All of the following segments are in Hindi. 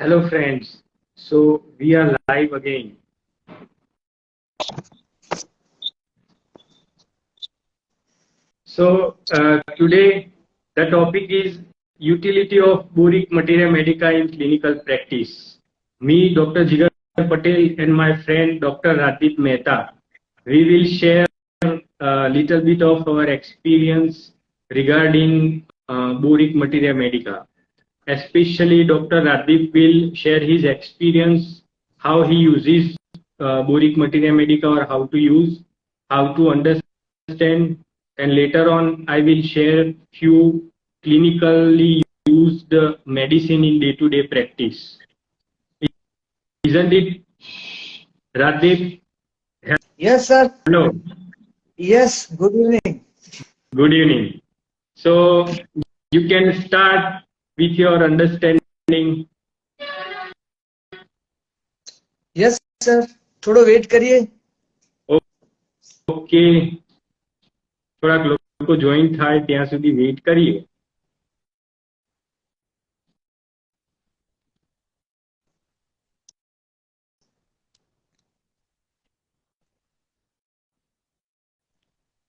Hello friends, so we are live again. Today the topic is utility of boric materia medica in clinical practice. Me, Dr. Jigar Patel and my friend Dr. Radhip Mehta, we will share a little bit of our experience regarding boric materia medica. Especially Dr. Radhip will share his experience, how he uses boric materia medica or how to use, how to understand, and later on I will share few clinically used medicine in day-to-day practice. Isn't it, Radhip? Yes, sir. Hello. Yes, good evening. Good evening. So you can start with your understanding. Yes, sir. थोड़ो वेट करिए. ઓકે, થોડાક લોકો જોઈન થાય ત્યાં સુધી વેઇટ કરીએ.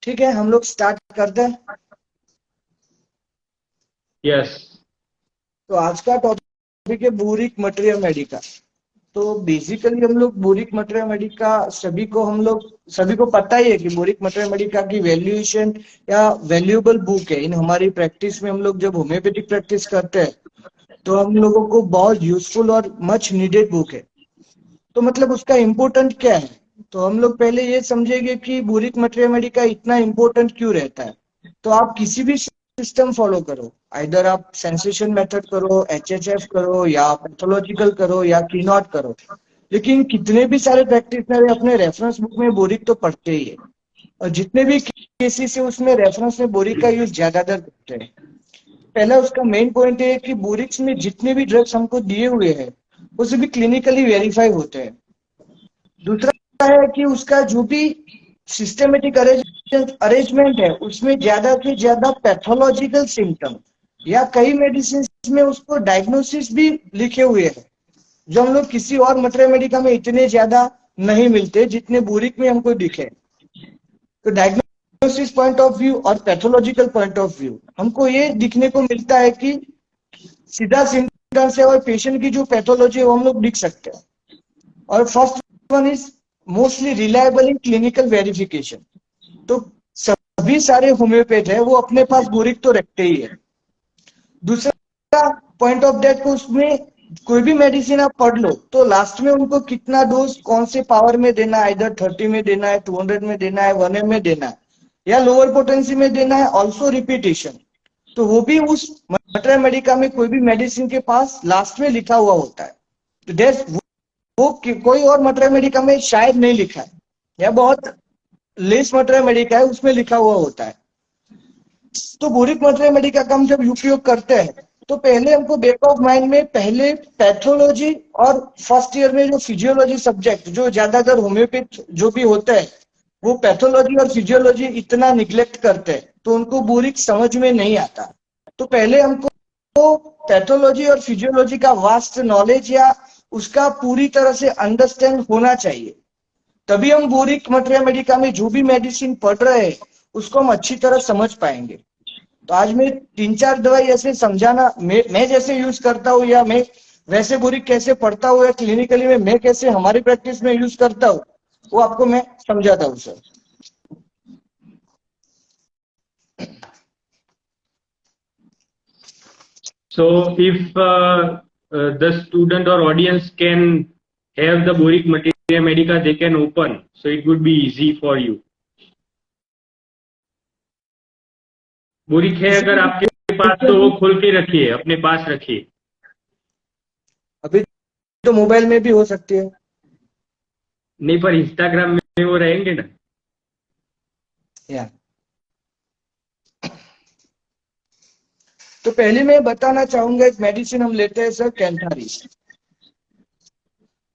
ठीक है, हम लोग स्टार्ट करते हैं. यस. तो आज का टॉपिक है बोरिक मटेरिया मेडिका. तो बेसिकली हम लोग बोरिक मटेरिया मेडिका सभी को पता ही है कि बोरिक मटेरिया मेडिका की वैल्यूएशन या वैल्यूएबल बुक है. इन हमारी प्रैक्टिस में हम लोग जब होम्योपैथिक प्रैक्टिस करते हैं तो हम लोगों को बहुत यूजफुल और मच नीडेड बुक है. तो मतलब उसका इम्पोर्टेंट क्या है, तो हम लोग पहले ये समझेंगे कि बोरिक मटेरिया मेडिका इतना इम्पोर्टेंट क्यों रहता है. तो आप किसी भी सिस्टम फॉलो करो, आइदर आप सेंसेशन मेथड करो, एचएचएफ करो, या पैथोलॉजिकल करो, या कीनॉट करो, लेकिन कितने भी सारे प्रैक्टिशनर अपने रेफरेंस बुक में बोरिक तो पढ़ते ही है. और जितने भी केसेस है उसमें रेफरेंस में बोरिक का यूज ज्यादातर करते हैं. पहला उसका मेन पॉइंट है कि बोरिक्स में जितने भी ड्रग्स हमको दिए हुए हैं वो सभी क्लिनिकली वेरीफाई होते हैं. दूसरा है कि उसका जो भी सिस्टमेटिक अरेंजमेंट है उसमें ज्यादा से ज्यादा पैथोलॉजिकल सिम्टम या कई मेडिसिन में उसको डायग्नोसिस भी लिखे हुए हैं, जो हम लोग किसी और मटेरिया मेडिका में इतने ज्यादा नहीं मिलते जितने बोरिक में हमको दिखे. तो डायग्नोसिस पॉइंट ऑफ व्यू और पैथोलॉजिकल पॉइंट ऑफ व्यू हमको ये दिखने को मिलता है कि सीधा सिम्टम से और पेशेंट की जो पैथोलॉजी है वो हम लोग लिख सकते हैं. और first one is mostly reliable in clinical verification. तो सभी सारे होम्योपैथ है वो अपने पास बोरिक तो रखते ही है. दूसरा पॉइंट ऑफ दैट को उसमें कोई भी मेडिसिन आप पढ़ लो तो लास्ट में उनको कितना डोज कौन से पावर में देना है, इधर 30 में देना है, 200 में देना है, 1 में देना है, या लोअर पोटेंसी में देना है, ऑल्सो रिपीटेशन. तो वो भी उस मटेरिया मेडिका में कोई भी मेडिसिन के पास लास्ट में लिखा हुआ होता है. तो वो कोई और मटेरिया मेडिका में शायद नहीं लिखा है, या बहुत लेस मटेरिया मेडिका है उसमें लिखा हुआ होता है. तो बोरिक मटेरिया मेडिका का हम जब उपयोग करते हैं तो पहले हमको बैक ऑफ माइंड में पहले पैथोलॉजी और फर्स्ट ईयर में जो फिजियोलॉजी सब्जेक्ट जो ज्यादातर होम्योपैथ जो भी होते हैं वो पैथोलॉजी और फिजियोलॉजी इतना निग्लेक्ट करते हैं तो उनको बोरिक समझ में नहीं आता. तो पहले हमको पैथोलॉजी और फिजियोलॉजी का वास्ट नॉलेज या उसका पूरी तरह से अंडरस्टैंड होना चाहिए, तभी हम बोरिक मटेरिया मेडिका में जो भी मेडिसिन पढ़ रहे हैं उसको हम अच्छी तरह समझ पाएंगे. तो आज मैं 3-4 दवाई ऐसे समझाना, मैं जैसे यूज करता हूँ या मैं वैसे बोरिक कैसे पढ़ता हूँ या क्लिनिकली में मैं कैसे हमारी प्रैक्टिस में यूज करता हूँ वो आपको मैं समझाता हूँ sir. So if the student or audience can have the boric materia medica, they can open, so it would be easy for you. Boric है अगर आपके पास तो वो खोल के रखिए, अपने पास रखिए. अभी तो मोबाइल में भी हो सकती है. नहीं, पर इंस्टाग्राम में वो रहेंगे ना. या तो पहले मैं बताना चाहूंगा एक मेडिसिन हम लेते हैं सर, कैंथारिस.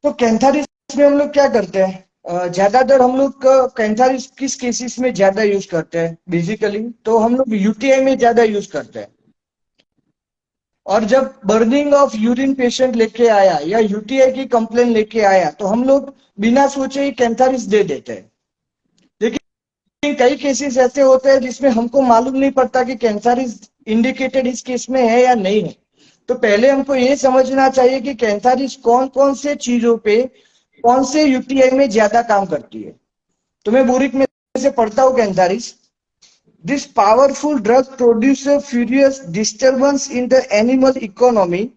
तो कैंथारिस में हम लोग क्या करते हैं, ज्यादातर हम लोग कैंथारिस किस केसेस में ज्यादा यूज करते हैं बेसिकली, तो हम लोग यूटीआई में ज्यादा यूज करते हैं. और जब बर्निंग ऑफ यूरिन पेशेंट लेके आया या यूटीआई की कंप्लेन लेके आया तो हम लोग बिना सोचे ही कैंथारिस दे देते हैं। लेकिन कई केसेस ऐसे होते हैं जिसमें हमको मालूम नहीं पड़ता कि कैंथारिस इंडिकेटेड इस केस में है या नहीं है। तो पहले हमको ये समझना चाहिए कि कैंथारिस कौन कौन से चीजों पे कौन से यूटीआई में ज्यादा काम करती है। तो मैं बोरिक में से पढ़ता हूं cantharis. This powerful drug produces a furious disturbance in the animal economy,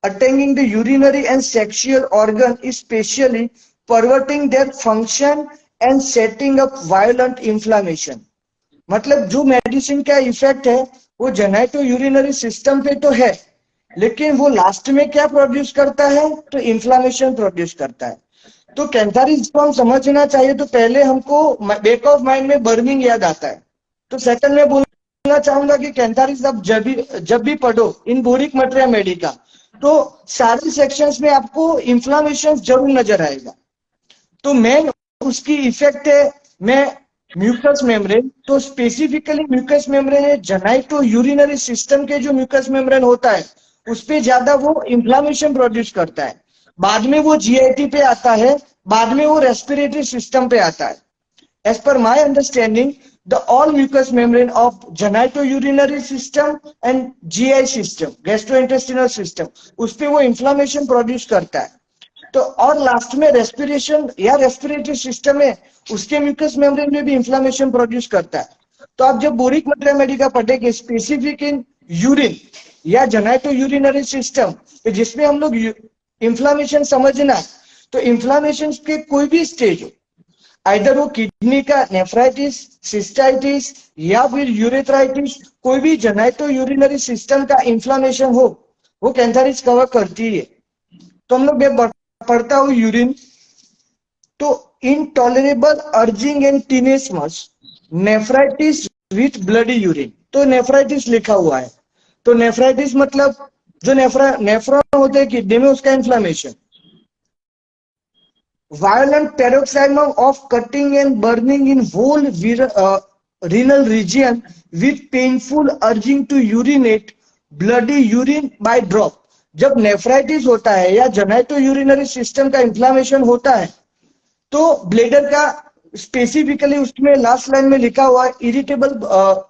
attacking the urinary and sexual organ, especially perverting their function and setting up violent inflammation. मतलब जो मेडिसिन का इफेक्ट है वो जेनेटो यूरिनरी सिस्टम पे तो है, लेकिन वो लास्ट में क्या प्रोड्यूस करता है, तो इन्फ्लामेशन प्रोड्यूस करता है। तो कैंथारिस को हम समझना चाहिए तो पहले हमको बैक ऑफ माइंड में बर्निंग याद आता है। तो सेकंड में बोलना चाहूंगा कि कैंथारिस आप जब भी पढ़ो इन बोरिक मटेरिया मेडिका तो सारे सेक्शंस में आपको इन्फ्लामेशन जरूर नजर आएगा। तो मेन उसकी इफेक्ट है मैं म्यूकस मेम्ब्रेन। तो स्पेसिफिकली म्यूकस मेम्ब्रेन है जेनाइटो यूरिनरी सिस्टम के जो म्यूकस मेम्ब्रेन होता है उस पे ज्यादा वो इन्फ्लामेशन प्रोड्यूस करता है। बाद में वो जीआईटी पे आता है, बाद में वो रेस्पिरेटरी सिस्टम पे आता है। As per my understanding, the all mucous membrane of genitourinary system and GI system, gastrointestinal system, उस पे वो इन्फ्लामेशन प्रोड्यूस करता है। तो और लास्ट में रेस्पिरेशन या रेस्पिरेटरी सिस्टम है उसके म्यूकस मेम्ब्रेन में भी इन्फ्लामेशन प्रोड्यूस करता है। तो आप जब बोरिक मटेरिया मेडिका पढ़ेंगे स्पेसिफिक इन यूरिन या जेनाइटो यूरिनरी सिस्टम जिसमें हम लोग इन्फ्लामेशन समझना है, तो इन्फ्लामेशन के कोई भी स्टेज हो, आइदर वो किडनी का नेफ्राइटिस, सिस्टाइटिस या फिर यूरेथ्राइटिस, कोई भी जेनाइटो यूरिनरी सिस्टम का इन्फ्लामेशन हो वो कैंथारिस कवर करती है। तो हम लोग मैं पढ़ता हूँ यूरिन। तो intolerable urging and tenesmus nephritis with bloody urine, तो नेफ्राइटिस लिखा हुआ है। तो नेफ्राइटिस मतलब जो नेफ्रॉन होते हैं किडनी में उसका inflammation. Violent paroxysm of cutting and burning in whole renal region with painful urging to urinate, bloody urine by drop। जब नेफ्राइटिस होता है या जेनाइटो यूरिनरी सिस्टम का इन्फ्लामेशन होता है तो ब्लेडर का स्पेसिफिकली उसमें लास्ट लाइन में लिखा हुआ इरिटेबल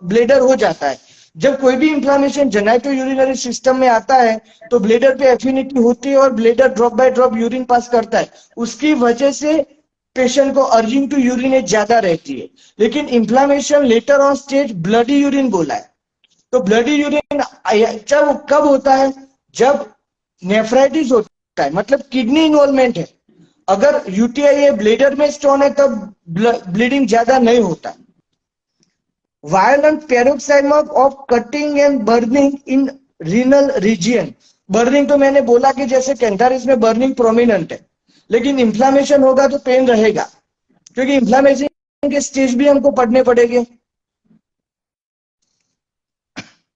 ब्लेडर हो जाता है। जब कोई भी इन्फ्लामेशन जेनाइटो यूरिनरी सिस्टम में आता है तो ब्लेडर पे एफिनिटी होती है और bladder drop by drop urine pass करता है। उसकी वजह से पेशेंट को अर्जिंग टू यूरिनेट ज्यादा रहती है। लेकिन inflammation later on stage bloody urine बोला है। तो ब्लडी यूरिन जब कब होता है, जब नेफ्राइटिस होता है, मतलब किडनी इन्वॉल्वमेंट है। अगर यूटीआई है, ब्लेडर में स्टोन है, तब ब्लीडिंग ज्यादा नहीं होता। Violent paroxysm of cutting and burning in renal region। Burning तो मैंने बोला कि जैसे कैंथारिस में बर्निंग प्रोमिनेंट है, लेकिन इन्फ्लामेशन होगा तो पेन रहेगा, क्योंकि इन्फ्लामेशन के स्टेज भी हमको पढ़ने पड़ेंगे।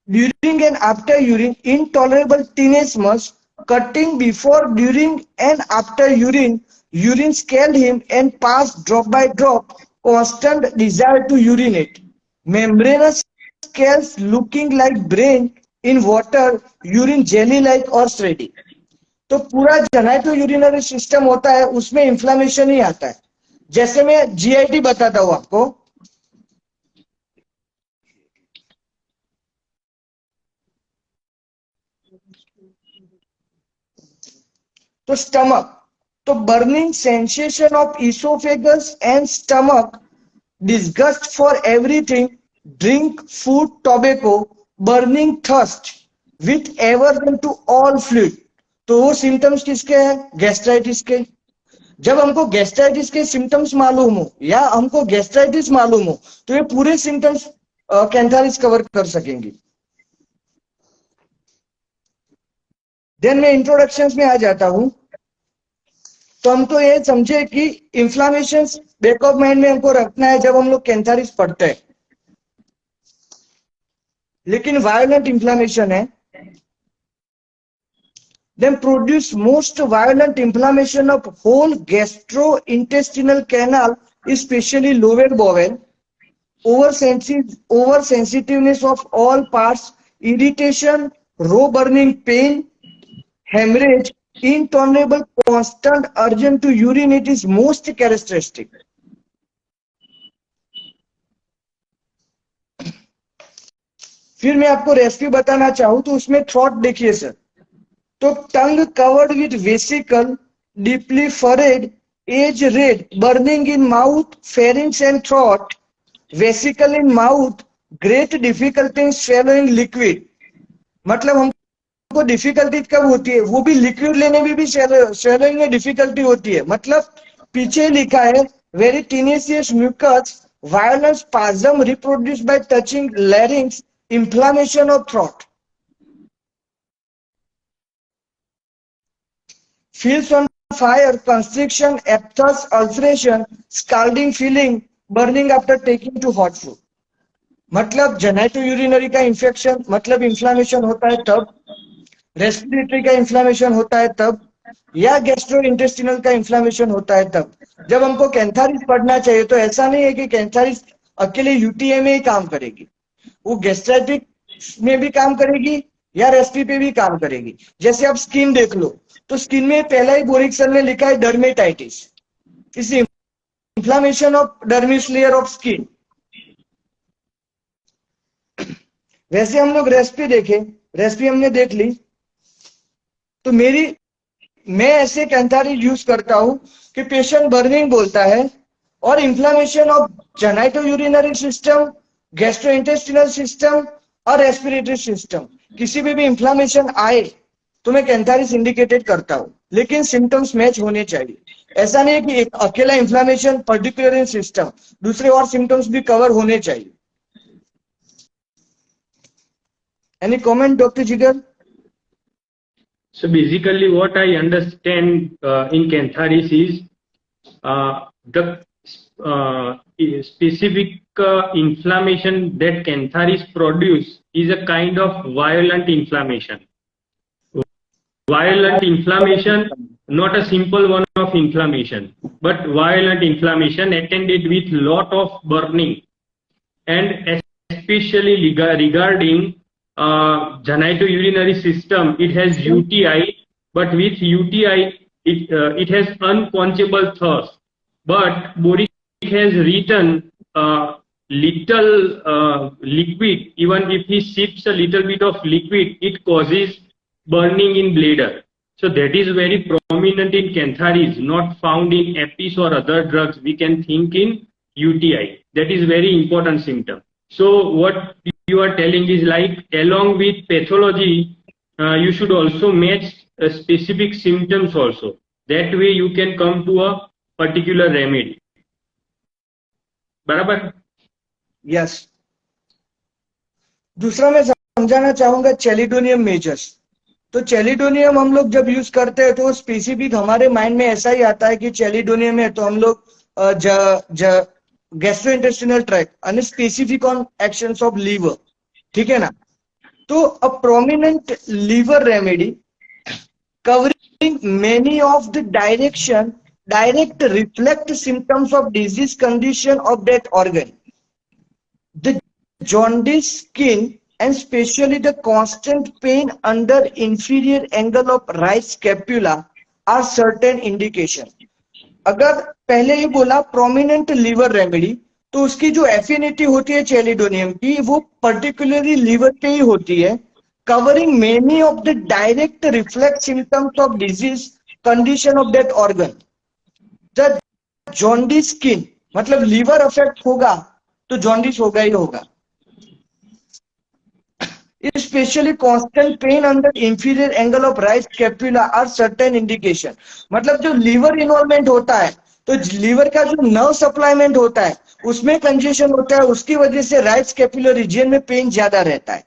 During and after urine, intolerable tenesmus, cutting before, during and after urine, urine scalded him and passed drop by drop, constant desire to urinate, membranous scales looking like brain in water, urine jelly like or shreddy। तो पूरा जेनाइटो यूरिनरी सिस्टम होता है उसमें इन्फ्लामेशन ही आता है। जैसे मैं जीआईटी बताता हूं आपको। तो स्टमक, तो burning sensation of oesophagus and stomach, disgust for everything, drink, food, tobacco, burning thirst with aversion to all fluid। तो वो सिम्टम्स किसके हैं, गैस्ट्राइटिस के। जब हमको गैस्ट्राइटिस के सिम्टम्स मालूम हो या हमको गैस्ट्राइटिस मालूम हो तो ये पूरे सिम्टम्स कैंथारिस कवर कर सकेंगे। देन मैं इंट्रोडक्शन में आ जाता हूं। तो हम तो ये समझे कि इन्फ्लामेशन बैक ऑफ माइंड में हमको रखना है जब हम लोग कैंथारिस पढ़ते हैं। लेकिन वायलेंट इन्फ्लामेशन है, then produce most violent inflammation of whole gastrointestinal canal, especially lower bowel, oversensitiveness of all parts, irritation raw burning pain, hemorrhage, intolerable, constant urgent to urinate is most characteristic. फिर मैं आपको रेसिपी बताना चाहूं तो उसमें थ्रॉट देखिए सर, तो tongue covered with vesicle, deeply furred, edge red, burning in mouth, pharynx and throat, vesicle in mouth, great difficulty in swallowing liquid. मतलब हमको डिफिकल्टी कब होती है, वो भी लिक्विड लेने में भी स्वेलोइंग में डिफिकल्टी होती है। मतलब पीछे लिखा है very tenacious mucus, violent spasm reproduced by touching larynx, inflammation of throat, feels on fire, constriction, aphthous, ulceration, scalding feeling, burning after taking to hot food। मतलब जेनेटो यूरिनरी का इंफेक्शन मतलब इंफ्लामेशन होता है तब, रेस्पिरेटरी का इंफ्लामेशन होता है तब, या गैस्ट्रो इंटेस्टिनल का इंफ्लामेशन होता है तब। जब हमको कैंथारिस पढ़ना चाहिए तो ऐसा नहीं है कि कैंथारिस अकेले यूटीए में ही काम करेगी, वो गैस्ट्रेटिक में भी काम करेगी या रेस्पी पे भी काम करेगी। जैसे आप स्किन देख लो तो स्किन में पहला ही बोरिक सर ने लिखा है डर्मेटाइटिस, इस inflammation of dermis layer of skin. वैसे हम लोग रेसिपी देखें, रेसिपी हमने देख ली तो मैं ऐसे कैंथारिस यूज करता हूं कि पेशेंट बर्निंग बोलता है और inflammation of genito urinary system, gastrointestinal system और रेस्पिरेटरी सिस्टम, किसी भी इंफ्लामेशन आए तो मैं कैंथारिस इंडिकेटेड करता हूं, लेकिन सिम्टम्स मैच होने चाहिए। ऐसा नहीं है कि एक अकेला इंफ्लामेशन पर्टिकुलर इन सिस्टम, दूसरे और सिम्टम्स भी कवर होने चाहिए। एनी कमेंट डॉक्टर जिगर? So basically what I understand in Cantharis is the specific inflammation that Cantharis produce is a kind of violent inflammation. Violent inflammation, not a simple one of inflammation, but violent inflammation attended with lot of burning, and especially regarding genitourinary system, it has UTI, but with UTI it has unquenchable thirst. But Boric has written little liquid, even if he sips a little bit of liquid, it causes burning in bladder. So that is very prominent in Cantharis, not found in Apis or other drugs. We can think in UTI. That is very important symptom. So what you are telling is like along with pathology, you should also match specific symptoms also. That way you can come to a particular remedy. बराबर? यस। दूसरा मैं समझाना चाहूंगा चैलिडोनियम मेजर्स। तो चैलिडोनियम हम लोग जब यूज करते हैं तो स्पेसिफिक हमारे माइंड में ऐसा ही आता है कि चैलिडोनियम है तो हम लोग gastrointestinal tract and specific on actions of liver, ठीक है ना। तो a prominent liver remedy covering many of the direct reflect symptoms of disease condition of that organ, the jaundice skin and especially the constant pain under inferior angle of right scapula are certain indication। अगर पहले ही बोला प्रोमिनेंट लीवर रेमेडी, तो उसकी जो एफिनिटी होती है चैलिडोनियम की वो पर्टिकुलरली लीवर पे ही होती है, covering many of the direct reflect symptoms of disease condition of that organ. The jaundice skin मतलब लीवर अफेक्ट होगा तो जॉन्डिस होगा ही होगा। Especially constant pain under inferior angle of right scapula are certain indication। मतलब जो लीवर इन्वॉल्वमेंट होता है तो लीवर का जो नर्व सप्लाईमेंट होता है उसमें कंजेशन होता है, उसकी वजह से राइट स्कैपुलर रीजन में पेन ज्यादा रहता है।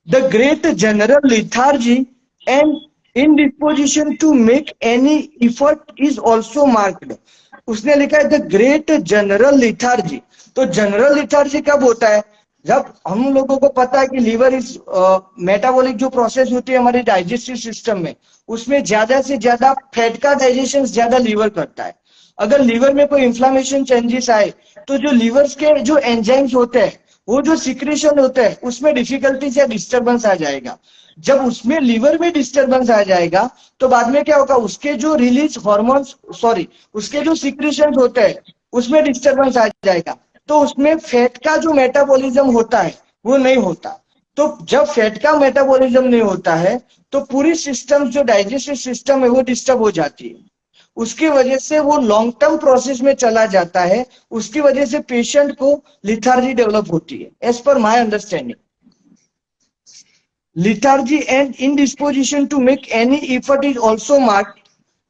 The great general lethargy and indisposition to make any effort is also marked। उसने लिखा है द ग्रेट जनरल लिथार्जी। तो जनरल लिथार्जी कब होता है? जब हम लोगों को पता है कि लीवर इज मेटाबॉलिक जो प्रोसेस होती है हमारे डाइजेस्टिव सिस्टम में, उसमें ज्यादा से ज्यादा फैट का डाइजेशन ज्यादा लीवर करता है। अगर लीवर में कोई इंफ्लामेशन चेंजेस आए तो जो लीवर के जो एंजाइम्स होते हैं वो जो सिक्रेशन होता है उसमें डिफिकल्टीज या डिस्टर्बेंस आ जाएगा। जब उसमें लीवर में डिस्टर्बेंस आ जाएगा तो बाद में क्या होगा, उसके जो रिलीज हॉर्मोन्स, सॉरी, उसके जो सिक्रेशन होते हैं उसमें डिस्टर्बेंस आ जाएगा। तो उसमें फैट का जो मेटाबॉलिज्म होता है वो नहीं होता। तो जब फैट का मेटाबॉलिज्म नहीं होता है तो पूरी सिस्टम, जो डाइजेस्टिव सिस्टम है वो डिस्टर्ब हो जाती है। उसकी वजह से वो लॉन्ग टर्म प्रोसेस में चला जाता है। उसकी वजह से पेशेंट को लिथार्जी डेवलप होती है, as per my understanding. Lethargy and indisposition to make any effort is also marked.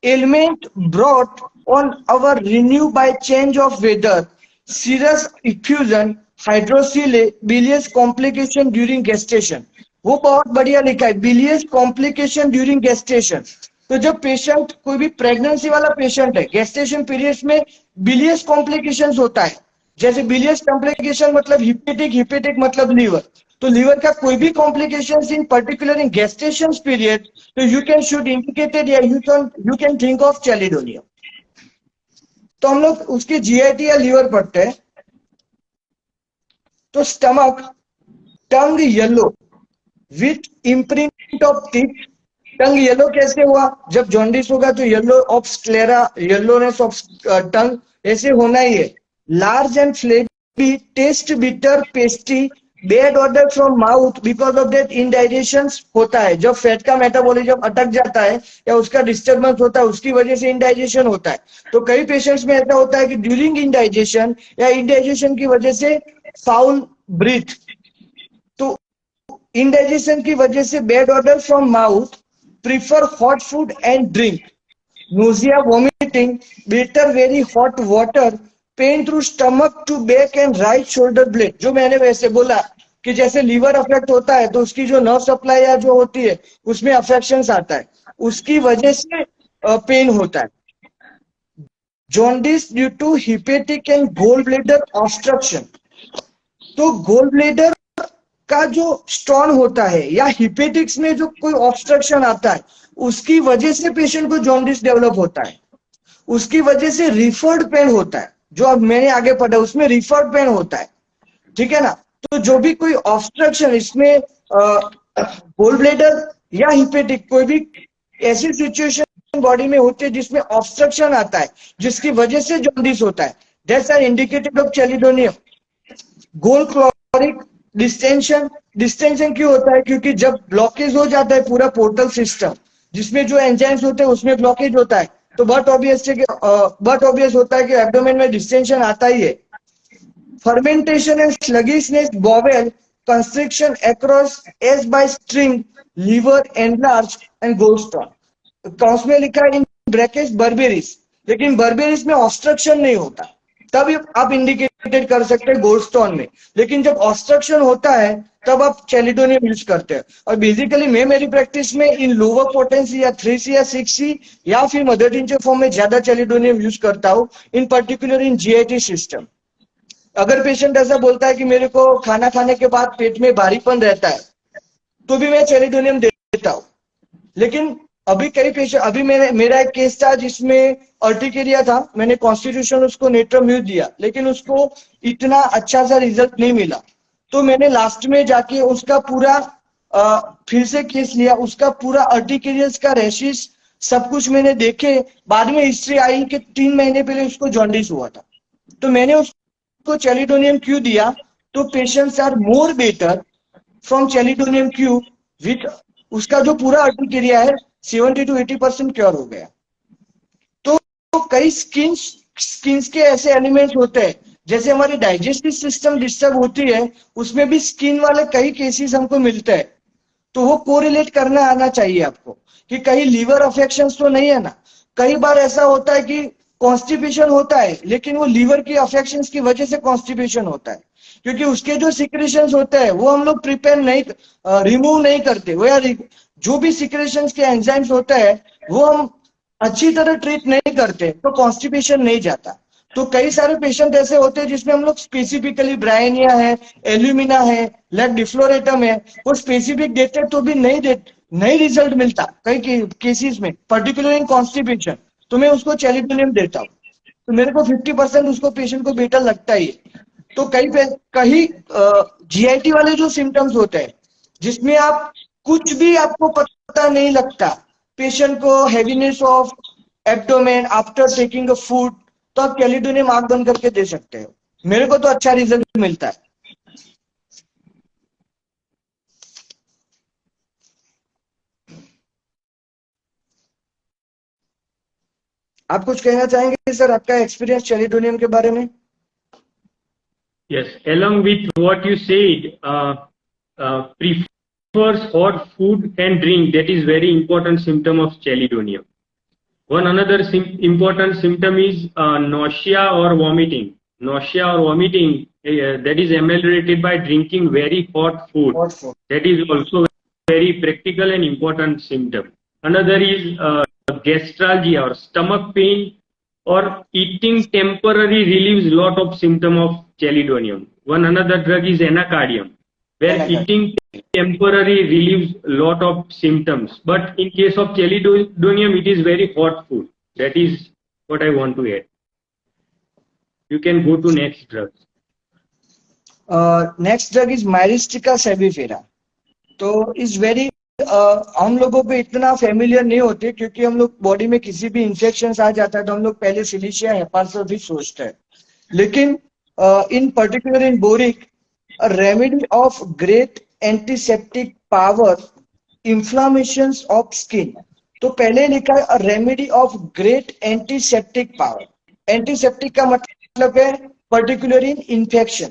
Ailment brought on our renew by change of weather, serous effusion, hydrocele, bilious complication during gestation. वो बहुत बढ़िया लिखा है, bilious complication during gestation। तो जब पेशेंट, कोई भी प्रेगनेंसी वाला पेशेंट है, गेस्टेशन पीरियड्स में bilious complications होता है। जैसे bilious complication मतलब हिपेटिक, हिपेटिक मतलब लीवर। तो लीवर का कोई भी कॉम्प्लिकेशंस इन पर्टिकुलर इन गेस्टेशन पीरियड, तो यू कैन शुड इंडिकेटेड या यू कैन थिंक ऑफ चैलिडोनियम। तो हम लोग उसके जीआईटी या लीवर पढ़ते हैं। तो stomach, tongue yellow with imprint of tick. Tongue yellow कैसे हुआ, जब जॉन्डिस होगा तो yellow of sclera, yellowness of tongue ऐसे होना ही है। Large and flabby, taste bitter, pasty, bad odour from mouth because of that indigestion होता है। जब फैट का मेटाबॉलिज्म अटक जाता है या उसका डिस्टर्बेंस होता है उसकी वजह से इंडाइजेशन होता है। तो कई पेशेंट्स में ऐसा होता है कि ड्यूरिंग इंडाइजेशन या इंडाइजेशन की वजह से फाउल ब्रीथ, तो इंडाइजेशन की वजह से bad odour from mouth, prefer hot food and drink, nausea, vomiting, bitter very hot water, pain through stomach to back and right shoulder blade. जो मैंने वैसे बोला कि जैसे लीवर अफेक्ट होता है तो उसकी जो नर्व सप्लाई या जो होती है उसमें अफेक्शन आता है, उसकी वजह से पेन होता है। Jaundice due to hepatic and gall bladder obstruction. तो गोल ब्लेडर का जो स्टोन होता है या हिपेटिक्स में जो कोई ऑब्स्ट्रक्शन आता है उसकी वजह से पेशेंट को जॉन्डिस डेवलप होता है। उसकी वजह से रिफर्ड पेन होता है, जो अब मैंने आगे पढ़ा उसमें रिफर्ड पेन होता है, ठीक है ना। तो जो भी कोई ऑब्स्ट्रक्शन इसमें गोल ब्लेडर या हिपेटिक, कोई भी ऐसी सिचुएशन बॉडी में होती है जिसमें ऑब्स्ट्रक्शन आता है जिसकी वजह से जॉन्डिस होता है, that's are indicative of chelidonium. Gall colic distension, distension क्यों होता है, क्योंकि जब ब्लॉकेज हो जाता है पूरा पोर्टल सिस्टम जिसमें जो एंजाइम्स होते हैं उसमें ब्लॉकेज होता है, तो बट ऑब्वियस होता है कि एब्डोमेन में डिस्टेंशन आता ही है। Fermentation and sluggishness, bowel constriction across as by string, liver enlarge and gallstone. काउंस में लिखा है इन ब्रैकेट बर्बेरिस, लेकिन बर्बेरिस में ऑब्स्ट्रक्शन नहीं होता, तब आप इंडिकेटेड कर सकते हैं गोल्डस्टोन में। लेकिन जब ऑब्स्ट्रक्शन होता है तब आप चैलिडोनियम यूज करते हैं। और बेसिकली मैं मेरी प्रैक्टिस में इन लोअर पोटेंसी या 3C या 6C या फिर मदर टिंचर फॉर्म में ज्यादा चैलिडोनियम यूज करता हूं, इन पर्टिकुलर इन जीआईटी सिस्टम। अगर पेशेंट ऐसा बोलता है कि मेरे को खाना खाने के बाद पेट में भारीपन रहता है तो भी मैं चैलिडोनियम देता हूं। लेकिन अभी कई पेशेंट, अभी मेरा एक केस था जिसमें अर्टिकेरिया था, मैंने कॉन्स्टिट्यूशन उसको नेट्रम यूज दिया लेकिन उसको इतना अच्छा सा रिजल्ट नहीं मिला। तो मैंने लास्ट में जाके उसका पूरा फिर से केस लिया, उसका पूरा अर्टिकेरियस का रैशेस सब कुछ मैंने देखे। बाद में हिस्ट्री आई कि 3 महीने पहले उसको जॉन्डिस हुआ था। तो मैंने उसको चैलिडोनियम क्यू दिया, तो patients are more better from chelidonium Q with उसका जो पूरा अर्टिकेरिया है 70 to 80% क्योर हो गया। तो कई स्किन्स के ऐसे एलिमेंट्स होते हैं, जैसे हमारी डाइजेस्टिव सिस्टम डिस्टर्ब होती है उसमें भी स्किन वाले कई केसेस हमको मिलते हैं। तो वो कोरिलेट करना आना चाहिए आपको कि कहीं लीवर अफेक्शंस तो नहीं है ना। कई बार ऐसा होता है कि कॉन्स्टिपेशन होता है लेकिन वो लीवर की अफेक्शंस की वजह से कॉन्स्टिपेशन होता है, क्योंकि उसके जो सिक्रेशंस होते हैं वो हम लोग प्रिपेयर नहीं, रिमूव नहीं करते। वो यार जो भी सिक्रेशंस के एंजाइम्स होते हैं वो हम अच्छी तरह ट्रीट नहीं करते तो कॉन्स्टिपेशन नहीं जाता। तो कई सारे पेशेंट ऐसे होते हैं जिसमें हम लोग स्पेसिफिकली ब्रायनिया है, एल्यूमिना है, लेग डिफ्लोरेटम है, वो स्पेसिफिक देते तो भी नहीं रिजल्ट मिलता कई केसेस में, पर्टिकुलर इन कॉन्स्टिपेशन। तो मैं उसको चैलिडोनियम देता हूँ, तो मेरे को 50% उसको पेशेंट को बेटर लगता ही है। तो कहीं GIT वाले जो सिम्टम्स होते हैं जिसमें आप कुछ भी आपको पता नहीं लगता, पेशेंट को heaviness of abdomen after taking a food, तो आप कैलिडोनियम आंख बंद करके दे सकते हो। मेरे को तो अच्छा रिजल्ट मिलता है। आप कुछ कहना चाहेंगे सर, आपका एक्सपीरियंस चैलिडोनियम के बारे में? Yes, along with what you said, prefers hot food and drink. That is very important symptom of chelidonium. One another important symptom is nausea or vomiting. Nausea or vomiting that is ameliorated by drinking very hot food. Hot food. That is also very practical and important symptom. Another is gastralgia or stomach pain or eating temporary relieves lot of symptom of chelidonium. One another drug is anacardium, where eating temporary relieves lot of symptoms. But in case of chelidonium, it is very hot food. That is what I want to add. You can go to next drug. Next drug is Myristica sativifera. तो इज वेरी हम लोगों पे इतना फेमिलियर नहीं होते, क्योंकि हम लोग बॉडी में किसी भी इंफेक्शन आ जाता है तो हम लोग पहले सिलिशिया हेपारसल्फेट सोचते हैं। लेकिन इन particular in boric, a remedy of great antiseptic power, inflammations of skin। तो पहले लिखा है a remedy of great antiseptic power। Antiseptic का मतलब है particular in infection,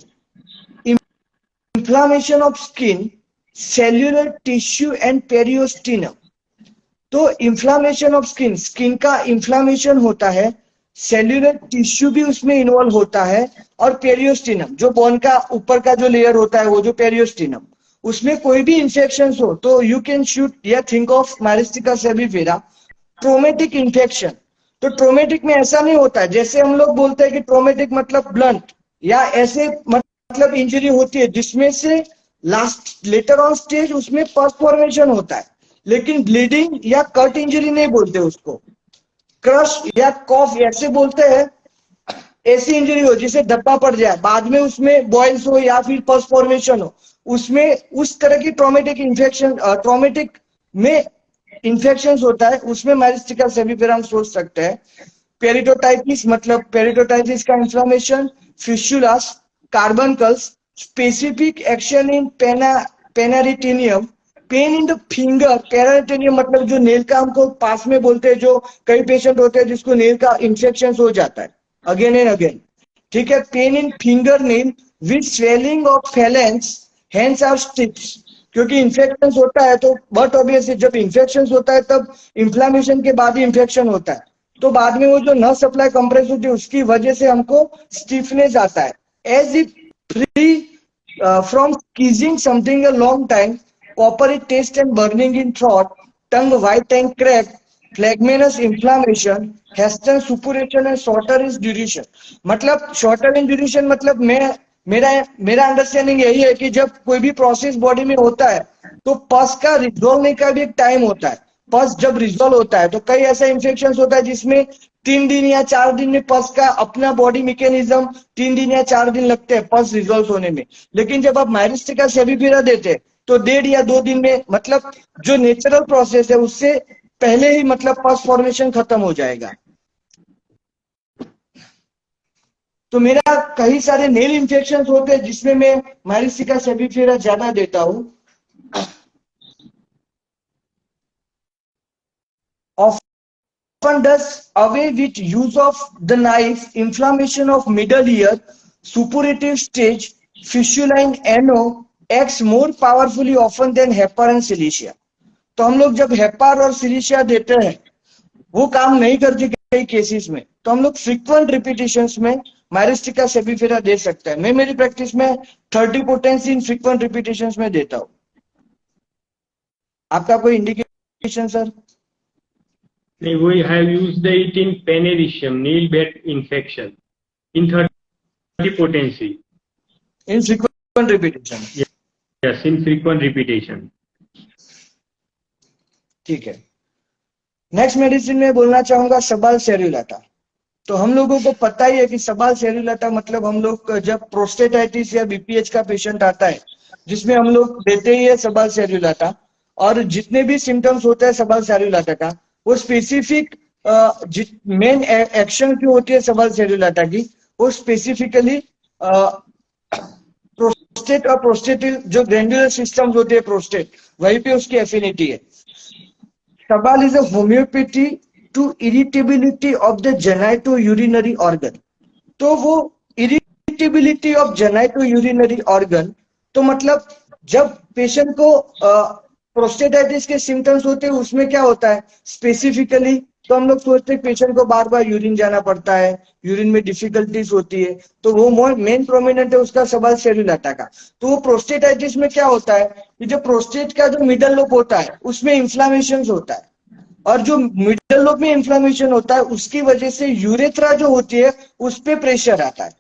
inflammation of skin, cellular tissue and periosteum। तो इन्फ्लामेशन ऑफ स्किन, स्किन का इन्फ्लामेशन होता है, सेल्यूलर टिश्यू भी उसमें इन्वॉल्व होता है, और पेरियोस्टिनम जो बोन का ऊपर का जो लेयर होता है वो जो पेरियोस्टिनम, उसमें कोई भी इंफेक्शन हो तो यू कैन शूट या थिंक ऑफ माइरिस्टिका सेबीफेरा ट्रोमेटिक इंफेक्शन। तो ट्रोमेटिक में ऐसा नहीं होता है जैसे हम लोग बोलते हैं कि ट्रोमेटिक मतलब ब्लंट या ऐसे मतलब इंजरी होती है जिसमें से लास्ट लेटर ऑन स्टेज उसमें पस फॉर्मेशन होता है, लेकिन ब्लीडिंग या कट इंजरी नहीं बोलते उसको। क्रश या कॉफ ऐसे बोलते हैं, ऐसी इंजरी हो जिसे धब्बा पड़ जाए, बाद में उसमें बॉइल्स हो या फिर पस फॉर्मेशन हो, उसमें उस तरह की ट्रॉमेटिक इंफेक्शन, ट्रॉमेटिक में इंफेक्शन होता है, उसमें माइरिस्टिका सेबीफेरा हम सोच सकते हैं। पेरिटोटाइटिस मतलब पेरिटोटाइटिस का inflammation, fistulas, carbuncles, specific action in panaritium, pain in the finger. Panaritium मतलब जो नेल का हमको पास में बोलते हैं, जो कई पेशेंट होते हैं जिसको नेल का इंफेक्शन हो जाता है अगेन एंड अगेन, ठीक है। Pain in finger nail with swelling of phalanges, hands are स्टिप्स, क्योंकि इंफेक्शन होता है तो बट ऑब्वियसली जब इंफेक्शन होता है तब इंफ्लामेशन के बाद ही इंफेक्शन होता है, तो बाद में वो जो नर्व सप्लाई कंप्रेस होती है उसकी वजह से हमको स्टिफनेस आता है। As if free from squeezing something a long time, coppery taste and burning in throat, tongue white and cracked, phlegmonous inflammation, Heston suppuration and shorter is duration। मतलब shorter in duration मतलब मेरा अंडरस्टैंडिंग यही है कि जब कोई भी प्रोसेस बॉडी में होता है तो पस का रिजॉल्व होने का भी एक टाइम होता है। पस जब रिजॉल्व होता है तो कई ऐसा इंफेक्शन होता है जिसमें 3 दिन या 4 दिन में पस का अपना बॉडी मैकेनिज्म 3 दिन या 4 दिन लगते हैं पस रिजॉल्व होने में, लेकिन जब आप माइरिस्टिका सेबीफेरा देते हैं तो 1.5 या 2 दिन में, मतलब जो नेचुरल प्रोसेस है उससे पहले ही मतलब पस फॉर्मेशन खत्म हो जाएगा। तो मेरा कई सारे नेल इंफेक्शन होते हैं जिसमें मैं माइरिस्टिका सेबीफेरा ज्यादा देता हूं। Often does away with use of the knife, inflammation of middle ear, suppurative stage, fistula in ano acts more powerfully often than hepar and सिलिशिया। तो हम लोग जब हेपार और सिलिशिया देते हैं वो काम नहीं करती कई केसेस में, तो हम लोग फ्रीक्वेंट रिपीटेशंस में माइरिस्टिका सेबीफेरा दे सकते हैं। मैं मेरी प्रैक्टिस में 30 पोटेंसी इन फ्रीक्वेंट रिपीटेशंस में देता हूं। आपका कोई indication sir? We have used it in Panaricium, nail bed infection, in 30 potency. In frequent repetition. Yes, in frequent repetition. ठीक है। नेक्स्ट मेडिसिन में बोलना चाहूंगा सबाल सेरुलाटा। तो हम लोगों को पता ही है कि सबल सेल्युलाटा मतलब हम लोग जब प्रोस्टेटाइटिस या बीपीएच का पेशेंट आता है जिसमें हम लोग देते ही है सबल सेल्युलाटा, और जितने भी सिम्टम्स होते हैं सबल सेल्युलाटा का वो स्पेसिफिक मेन एक्शन जो होती है सबल सेल्युलाटा की वो स्पेसिफिकली प्रोस्टेट और प्रोस्टेटिल जो ग्रैंडुलर सिस्टम्स होते हैं प्रोस्टेट वहीं पे उसकी एफिनिटी है। Sabal is a homeopathy to irritability of the genito urinary organ. तो वो irritability of genito urinary organ, तो मतलब जब पेशेंट को प्रोस्टेटाइटिस के सिम्टम्स होते हैं उसमें क्या होता है स्पेसिफिकली, तो हम लोग सोचते हैं पेशेंट को बार बार यूरिन जाना पड़ता है, यूरिन में डिफिकल्टीज होती है, तो वो मेन प्रोमिनेंट है उसका सबल सेल्युलाटा का। तो वो प्रोस्टेटाइटिस में क्या होता है कि जो प्रोस्टेट का जो मिडल लोब होता है उसमें इन्फ्लामेशन होता है, और जो मिडल लोब में इन्फ्लामेशन होता है उसकी वजह से यूरेथ्रा जो होती है उस पर प्रेशर आता है।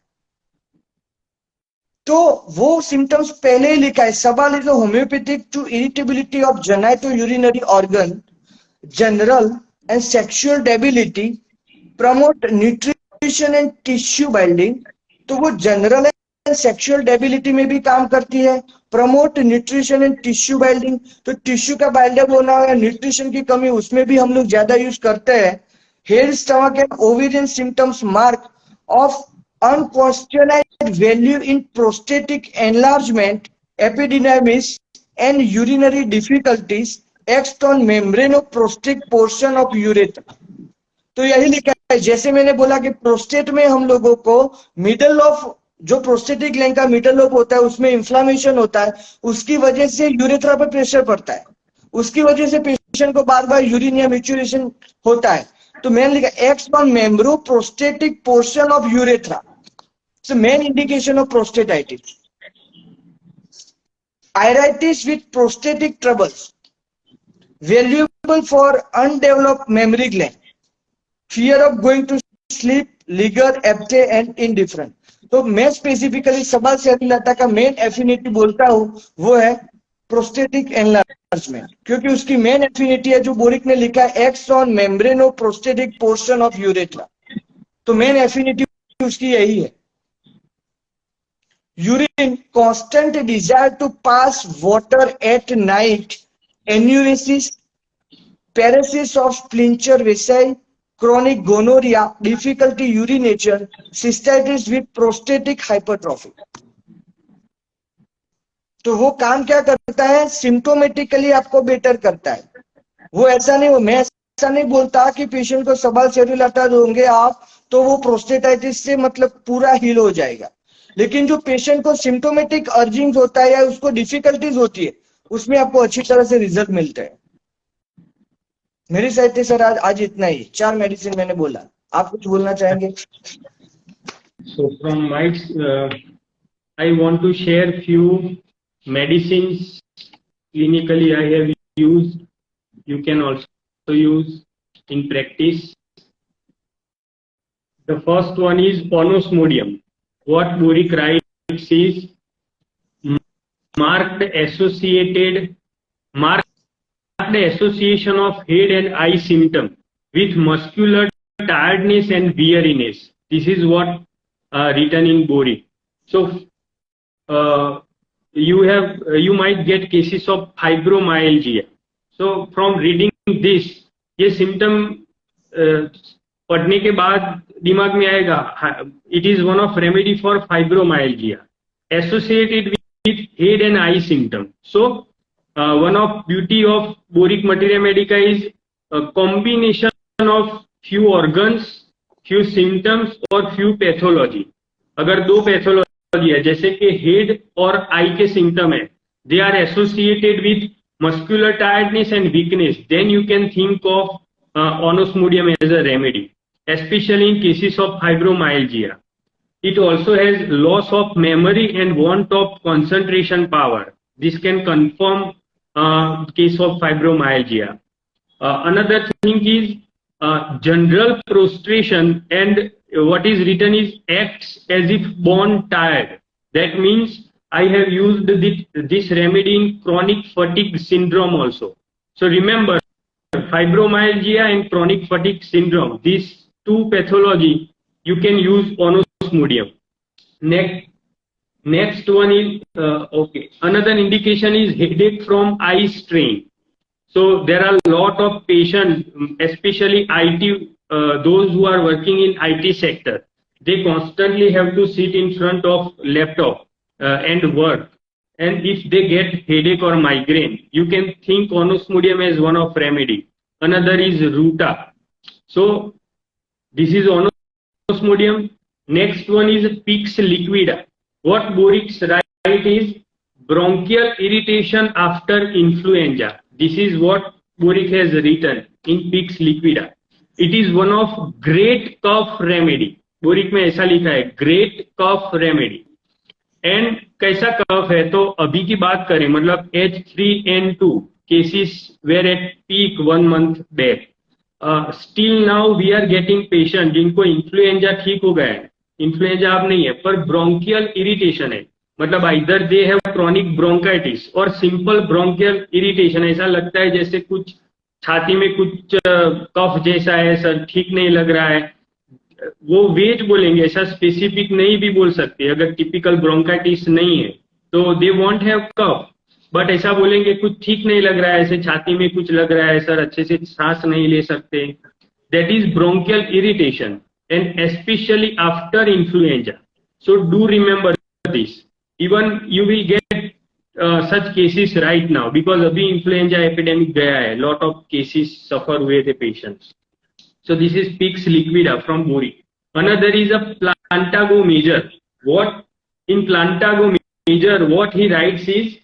तो वो सिम्टम्स पहले ही लिखा है, Sabal is homeopathic to irritability of genito urinary organ, general and sexual debility, promote nutrition and tissue binding. तो वो जनरल एंड सेक्सुअल डेबिलिटी में भी काम करती है, promote nutrition and tissue binding, तो टिश्यू का बाइंडअप होना या न्यूट्रिशन की कमी उसमें भी हम लोग ज्यादा यूज करते हैं। Head stomach and ovarian symptoms mark of unquestioned value in prostatic enlargement, epididymis and urinary difficulties, acts on membranoprostate portion of urethra। तो यही लिखा है, जैसे मैंने बोला कि प्रोस्टेट में हम लोगों को मिडल ऑफ जो प्रोस्टेटिक ग्लैंड का मिडल लोब होता है उसमें इन्फ्लामेशन होता है, उसकी वजह से यूरेथ्रा पर प्रेशर पड़ता है, उसकी वजह से पेशेंट को बार बार यूरिन या मैच्यूरेशन होता है। तो मैंने लिखा acts on membranoprostatic portion of urethra, it's the main indication of prostatitis. Iritis with prostatic troubles, valuable for undeveloped mammary gland, fear of going to sleep, liger, apathy and indifferent। तो मैं स्पेसिफिकली सबल सेल्युलाटा का मेन एफिनिटी बोलता हूं वो है प्रोस्टेटिक एनलार्जमेंट, क्योंकि उसकी मेन एफिनिटी है जो बोरिक ने लिखा है acts on membranoprostatic portion of urethra, तो मेन एफिनिटी उसकी यही है। Urine, constant desire to pass water at night, enuresis, paresis of sphincter vesi, chronic gonorrhea, difficulty urination, cystitis with prostatic hypertrophy। तो वो काम क्या करता है सिम्टोमेटिकली आपको बेटर करता है। वो ऐसा नहीं, मैं ऐसा नहीं बोलता कि पेशेंट को सबल सेल्युलाटा दोगे आप तो वो प्रोस्टेटाइटिस से मतलब पूरा हील हो जाएगा, लेकिन जो पेशेंट को सिम्टोमेटिक अर्जिंग होता है या उसको डिफिकल्टीज होती है उसमें आपको अच्छी तरह से रिजल्ट मिलते हैं। मेरी साइड से सर आज इतना ही, 4 मेडिसिन मैंने बोला, आप कुछ बोलना चाहेंगे? So from my, I want to share few medicines clinically I have used. You can also use in practice. The first one is Onosmodium. What Boric writes is marked association of head and eye symptom with muscular tiredness and weariness. This is what written in Boric. So you might get cases of fibromyalgia. So from reading this, ये symptom पढ़ने के बाद दिमाग में आएगा, it is one of remedy for fibromyalgia associated with head and eye symptom. So one of beauty of Boric Materia Medica is a combination of few organs, few symptoms और few pathology. अगर 2 पैथोलॉजी है जैसे कि हेड और आई के सिम्टम है, they are associated with muscular tiredness and weakness, then you can think of Onosmodium as a remedy, especially in cases of fibromyalgia. It also has loss of memory and want of concentration power. This can confirm case of fibromyalgia. Another thing is general prostration, and what is written is acts as if born tired. That means I have used this remedy in chronic fatigue syndrome also. So remember, fibromyalgia and chronic fatigue syndrome, these 2 pathology you can use Onosmodium. Next one is okay. Another indication is headache from eye strain. So there are a lot of patients, especially IT, those who are working in IT sector. They constantly have to sit in front of laptop and work. And if they get headache or migraine, you can think Onosmodium as one of remedy. Another is Ruta. So this is Onosmodium. Next one is Pix Liquida. What Borix write is bronchial irritation after influenza. This is what Boric has written in Pix Liquida. It is one of great cough remedy. Boric में ऐसा लिखा है great cough remedy. एंड कैसा कफ है तो अभी की बात करें मतलब H3N2 cases were at peak 1 month back. Still now we are getting patient जिनको इन्फ्लुएंजा ठीक हो गया है, इन्फ्लुएंजा अब नहीं है पर ब्रोंकियल इरिटेशन है, मतलब either they have chronic bronchitis और सिंपल ब्रोंकियल इरिटेशन. ऐसा लगता है जैसे कुछ छाती में कुछ कफ जैसा है, सर ठीक नहीं लग रहा है. वो वेज बोलेंगे, ऐसा स्पेसिफिक नहीं भी बोल सकते. अगर टिपिकल ब्रोंकाइटिस नहीं है तो they won't have cough, but ऐसा बोलेंगे कुछ ठीक नहीं लग रहा है, ऐसे छाती में कुछ लग रहा है सर, अच्छे से सांस नहीं ले सकते. That is bronchial irritation and specially after influenza. So do remember this. Even you will get such cases right now because अभी इन्फ्लुएंजा एपिडेमिक गया है, लॉट ऑफ केसेस सफर हुए थे patients. So this is Pix Liquida from Boric. Another is a Plantago Major. What in Plantago Major, what he writes is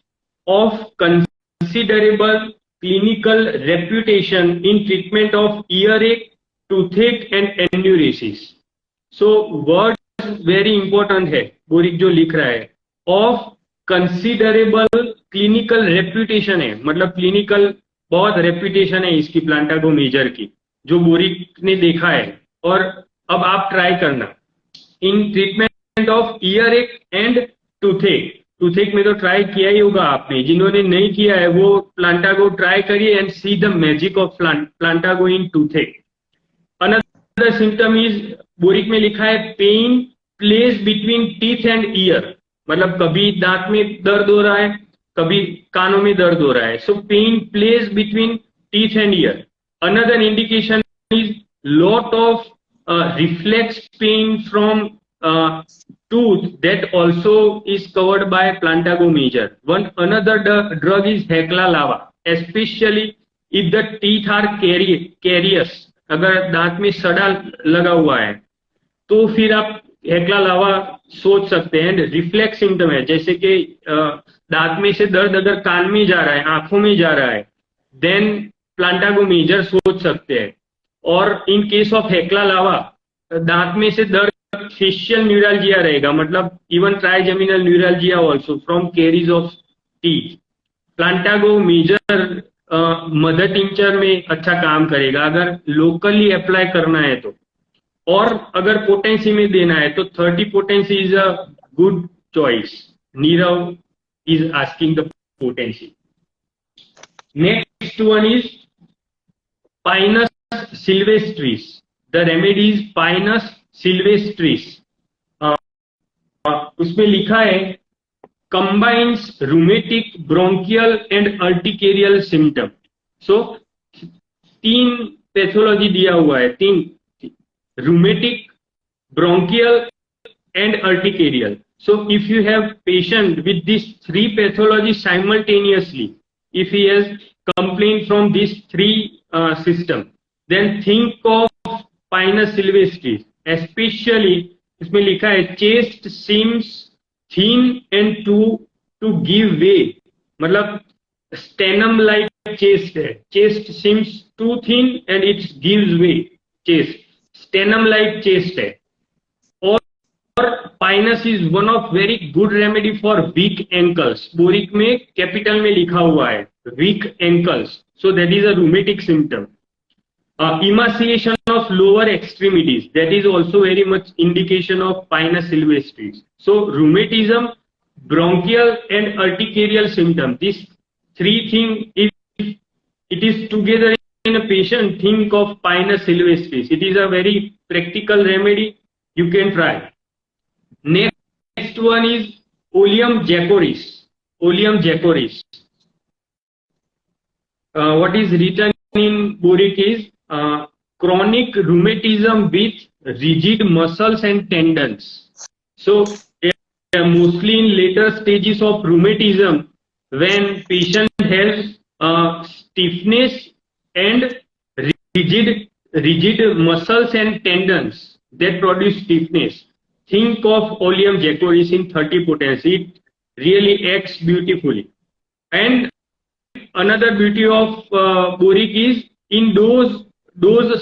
of considerable clinical reputation in treatment of earache, toothache and enuresis. So words very important है. Boric जो लिख रहा है of considerable clinical reputation है, मतलब clinical बहुत reputation है इसकी Plantago Major की जो बोरिक ने देखा है. और अब आप ट्राई करना इन ट्रीटमेंट ऑफ ईयर एक एंड टूथेक. टूथेक में तो ट्राई किया ही होगा आपने, जिन्होंने नहीं किया है वो प्लांटागो ट्राई करिए and see the magic of Plantago in toothache. Another symptom is Boericke में लिखा है pain place between teeth and ear, मतलब कभी दांत में दर्द हो रहा है, कभी कानों में दर्द हो रहा है. So pain place between teeth and ear. Another indication is lot of reflex pain from tooth that also is covered by Plantago Major. Another drug is Hecla lava, especially if the teeth are carious. अगर दांत में सड़ा लगा हुआ है तो फिर आप हेक्ला लावा सोच सकते हैं. रिफ्लेक्स सिम्टम है, जैसे कि दांत में से दर्द अगर कान में जा रहा है, आंखों में जा रहा है, देन प्लांटागो मेजर सोच सकते हैं. और in case of Hekla lava दांत में से दर्द फेशियल न्यूरल्जिया रहेगा, मतलब even trigeminal neuralgia also from caries of teeth. Plantago major mother tincture में अच्छा काम करेगा अगर लोकली अप्लाई करना है तो. और अगर पोटेंसी में देना है तो 30 potency is a good choice. Nirav is asking the potency. Next one is Pinus sylvestris. The remedy is Pinus sylvestris. उसमें लिखा है combines rheumatic, bronchial and urticarial symptom. So 3 pathology दिया हुआ है, 3 rheumatic, bronchial and urticarial. So if you have patient with these 3 pathologies simultaneously, if he has complaint from these 3 system, then think of Pinus sylvestris. Especially इसमें लिखा है chest seems thin and to give way, मतलब sternum like chest है, chest seems too thin and it gives way. chest sternum like chest है. और Pinus is one of very good remedy for weak ankles. Boric में कैपिटल में लिखा हुआ है weak ankles, so that is a rheumatic symptom. Emaciation of lower extremities, that is also very much indication of Pinus sylvestris. So rheumatism, bronchial and urticarial symptom, these 3 things, if it is together in a patient, think of Pinus sylvestris. It is a very practical remedy You can try. Next one is Oleum jacoris. Oleum jacoris. What is written in boric is chronic rheumatism with rigid muscles and tendons. So mostly in later stages of rheumatism, when patient has stiffness and rigid muscles and tendons that produce stiffness, think of Oleum jacoris in 30 potency. It really acts beautifully. And another beauty of boric is in dose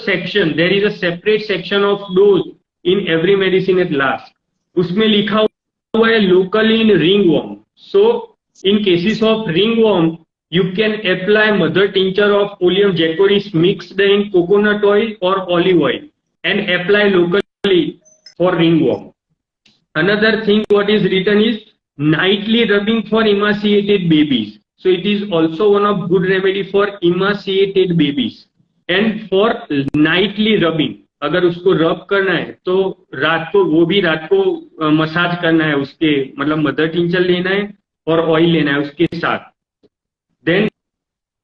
section, there is a separate section of dose in every medicine at last. उसमें लिखा हुआ है locally in ringworm. So in cases of ringworm, you can apply mother tincture of Oleum jacoris mixed in coconut oil or olive oil and apply locally for ringworm. Another thing what is written is nightly rubbing for emaciated babies. So it is also one of good remedy for emaciated babies. And for nightly rubbing, अगर उसको रब करना है तो रात को, वो भी रात को मसाज करना है उसके, मतलब मदर टिंचर लेना है और ऑयल लेना है उसके साथ. Then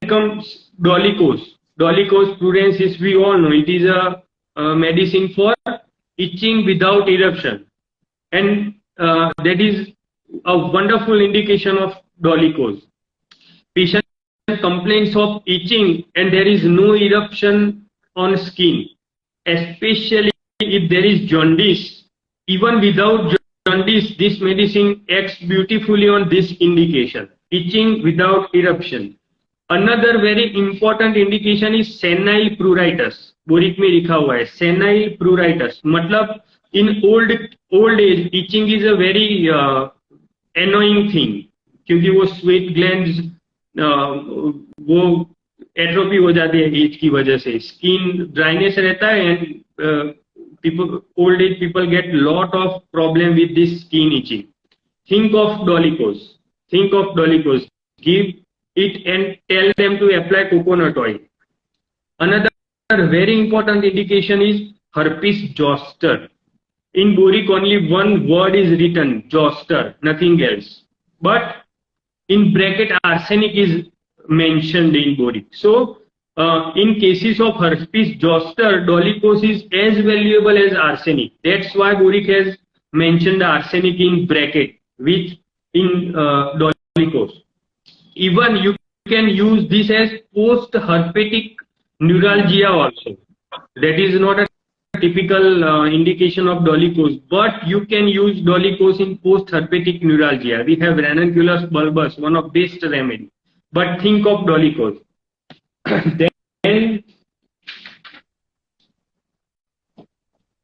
comes Dolichos. Dolichos prudensis, we all know it is a medicine for itching without eruption, and that is a wonderful indication of Dolichos. Patient complains of itching and there is no eruption on skin, especially if there is jaundice. Even without jaundice, this medicine acts beautifully on this indication, itching without eruption. Another very important indication is senile pruritus. Boric में लिखा हुआ है senile pruritus, मतलब in old age itching is a very annoying thing, क्योंकि वो sweat glands वो एट्रोफी हो जाती है एज की वजह से, स्किन ड्राइनेस रहता है and people, old age people get lot of problem with this skin itching. Think of Dolichos. Think of Dolichos. Give it and tell them to apply coconut oil. Another very important indication is herpes zoster. In boric only one word is written, zoster, nothing else. But in bracket arsenic is mentioned in boric. So in cases of herpes zoster, Dolichos is as valuable as arsenic. That's why boric has mentioned arsenic in bracket, which in Dolichos. Even you can use this as post-herpetic neuralgia also. That is not a typical indication of Dolichos, but you can use Dolichos in post-herpetic neuralgia. We have ranunculus bulbus, one of best remedy. But think of Dolichos. Then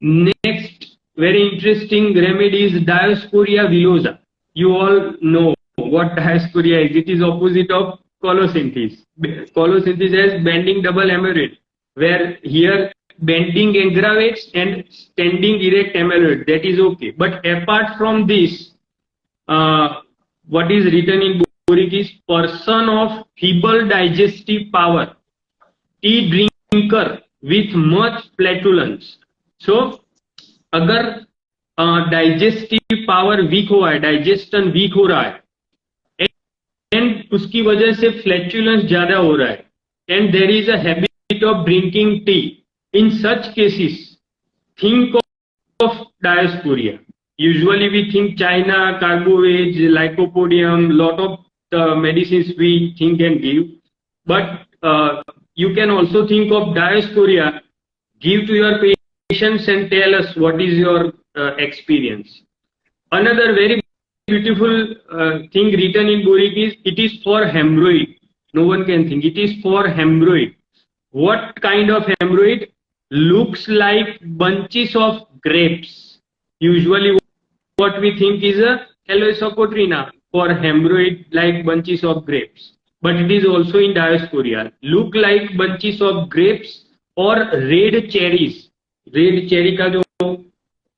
next very interesting remedy is Dioscorea villosa. You all know what Dioscorea is. It is opposite of colosynthesis. Colosynthesis has bending double amyloid, where here bending aggravates and standing erect amyloid. That is okay. But apart from this, what is written in boric is person of feeble digestive power, tea drinker with much flatulence. So अगर डाइजेस्टिव पावर वीक हुआ है, डाइजेशन वीक हो रहा है एंड उसकी वजह से फ्लैचुलेंस ज्यादा हो रहा है and there is a habit of drinking tea, in such cases think of Dioscorea. Usually we think China, Carbovage, Lycopodium, lot of the medicines we think and give, but you can also think of Dioscorea. Give to your patients and tell us what is your experience. Another very beautiful thing written in boric is it is for hemorrhoid. No one can think. It is for hemorrhoid. What kind of hemorrhoid? Looks like bunches of grapes. Usually what we think is a Aloesocotrina for hemorrhoid like bunches of grapes. But it is also in Dioscorea. Look like bunches of grapes or red cherries. Red cherry का जो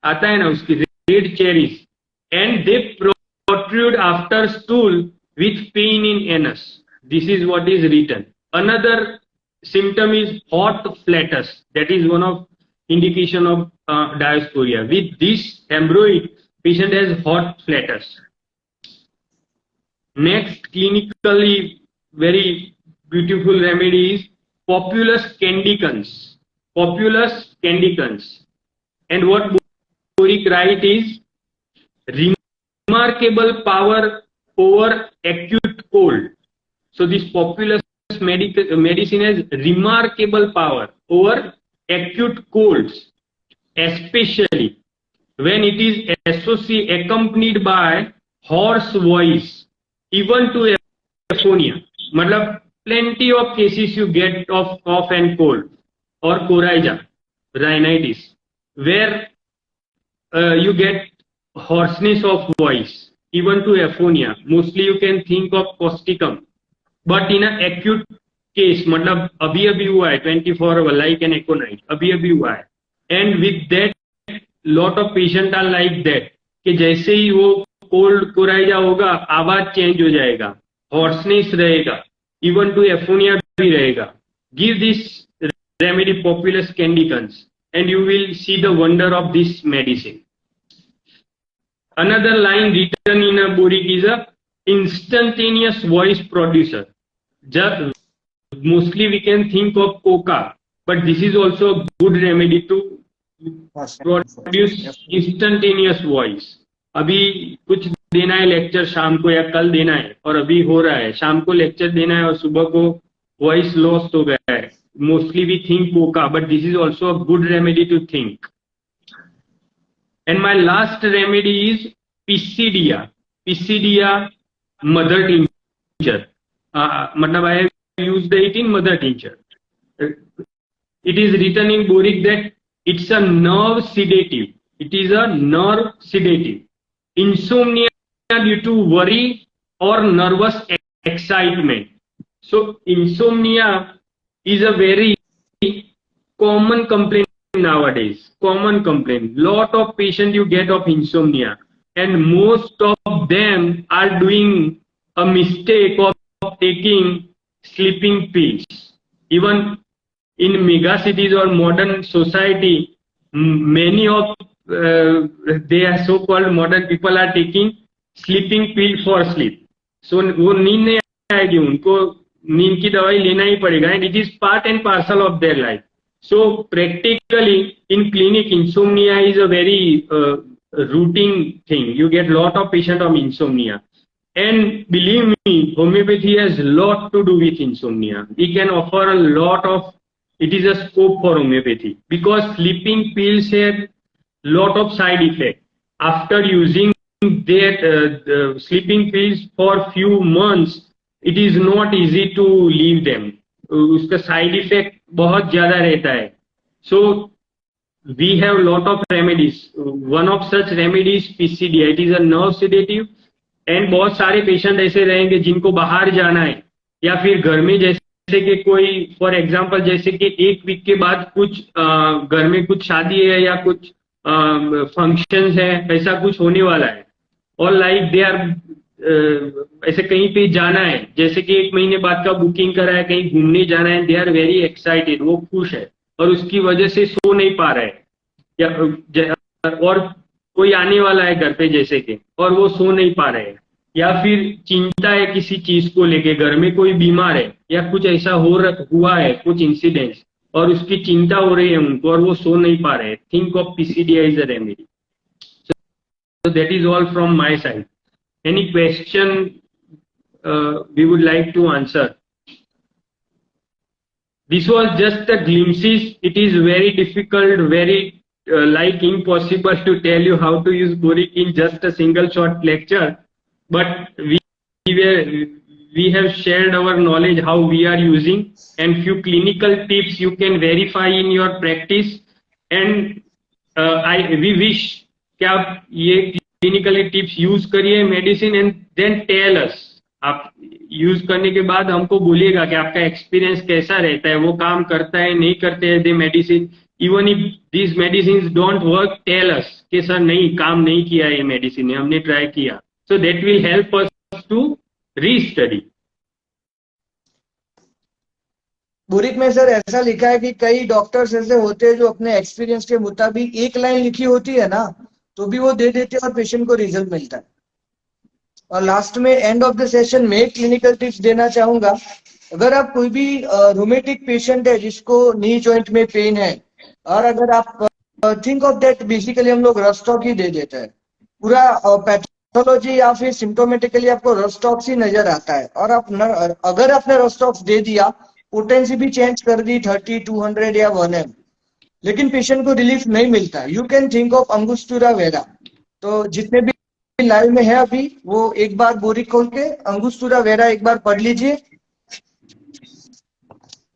आता है ना उसकी red cherries. And they protrude after stool with pain in anus. This is what is written. Another symptom is hot flatus. That is one of indication of diasporia. With this hemorrhoid, patient has hot flatus. Next clinically very beautiful remedy is Populus candicans. Populus candicans. And what Boric write is remarkable power over acute cold. So this Populus medicine has remarkable power over acute colds, especially when it is accompanied by hoarse voice, even to aphonia. मतलब plenty of cases you get of cough and cold or coryza, rhinitis, where you get hoarseness of voice, even to aphonia. Mostly you can think of causticum, but in an acute case, मतलब अभी अभी हुआ है 24 hour like an aconite, अभी अभी हुआ है. And with that, lot of patient are like that कि जैसे ही वो कोल्ड कोराइजा होगा आवाज चेंज हो जाएगा, हॉर्सनेस रहेगा, इवन टू एफोनिया भी रहेगा. Give this remedy Populus candicans and you will see the wonder of this medicine. Another line written in a Boric is a instantaneous voice producer. Just mostly we can think of coca, but this is also a good remedy to produce instantaneous voice. अभी कुछ देना है लेक्चर शाम को या कल देना है और अभी हो रहा है, शाम को लेक्चर देना है और सुबह को वॉइस लॉस्ट हो गया है. Mostly we think coca, but this is also a good remedy to think. And my last remedy is Pisidia. Pisidia mother tincture. मतलब I have used it in mother tincture. It is written in Boric that it's a nerve sedative. It is a nerve sedative. Insomnia due to worry or nervous excitement. So insomnia is a very common complaint nowadays. Common complaint. Lot of patients you get of insomnia, and most of them are doing a mistake of taking sleeping pills. Even in mega cities or modern society, many of they are so-called modern people are taking sleeping pill for sleep. So वो नींद नहीं आएगी, उनको नींद की दवाई लेना ही पड़ेगा, and it is part and parcel of their life. So practically in clinic, insomnia is a very routine thing. You get lot of patients of insomnia, and believe me, homeopathy has lot to do with insomnia. We can offer a lot of. It is a scope for homeopathy because sleeping pills have lot of side effects. After using their sleeping pills for few months, it is not easy to leave them. उसका side effect बहुत ज़्यादा रहता है. So we have lot of remedies. One of such remedies Pisidia. It is a nerve sedative. And बहुत सारे पेशेंट ऐसे रहेंगे जिनको बाहर जाना है या फिर घर में, जैसे कि कोई फॉर एग्जांपल जैसे कि एक वीक के बाद कुछ घर में कुछ शादी है या कुछ फंक्शंस है, ऐसा कुछ होने वाला है, और लाइक दे आर ऐसे कहीं पे जाना है, जैसे कि 1 महीने बाद का बुकिंग करा है, कहीं घूमने जाना है, दे आर वेरी एक्साइटेड, वो खुश है और उसकी वजह से सो नहीं पा रहा है, या और कोई आने वाला है घर पे जैसे कि, और वो सो नहीं पा रहे हैं, या फिर चिंता है किसी चीज को लेके, घर में कोई बीमार है या कुछ ऐसा हुआ है, कुछ इंसिडेंट्स, और उसकी चिंता हो रही है उनको और वो सो नहीं पा रहे हैं. Think of Piscidia is a remedy. So that is all from my side. Any question we would like to answer? This was just a glimpses. It is very difficult, very like impossible to tell you how to use Boric in just a single short lecture. But we have shared our knowledge how we are using, and few clinical tips you can verify in your practice. And we wish कि आप ये क्लिनिकली टिप्स यूज करिए medicine, and then tell us. आप यूज करने के बाद हमको बोलिएगा कि आपका एक्सपीरियंस कैसा रहता है, वो काम करता है नहीं करते हैं the medicine. Even if this medicine don't work, tell us कि सर नहीं काम नहीं किया ये मेडिसिन, हमने ट्राई किया. So that will help us to restudy. Boericke में सर ऐसा लिखा है कि कई डॉक्टर्स ऐसे होते हैं जो अपने एक्सपीरियंस के मुताबिक एक लाइन लिखी होती है ना, तो भी वो दे देते हैं और पेशेंट को रिजल्ट मिलता है। और लास्ट में एंड ऑफ द सेशन में क्लिनिकल टिप्स देना चाहूंगा। अगर आप कोई भी रोमेटिक पेशेंट है जिसको नी जॉइंट में पेन है, और अगर आप थिंक ऑफ दैट, बेसिकली हम लोग रस्टॉक ही दे देते हैं। पूरा पैथोलॉजी या फिर सिम्टोमेटिकली आपको रस्टॉक्स ही नजर आता है, और अगर आपने रस्टॉक्स दे दिया, पोटेंसी भी चेंज कर दी 30, 200 या 1 m, लेकिन पेशेंट को रिलीफ नहीं मिलता है, you can think of Angustura vera. तो जितने भी लाइव में है अभी, वो एक बार बोरिक खोल के अंगुस्टुरा वेरा एक बार पढ़ लीजिए।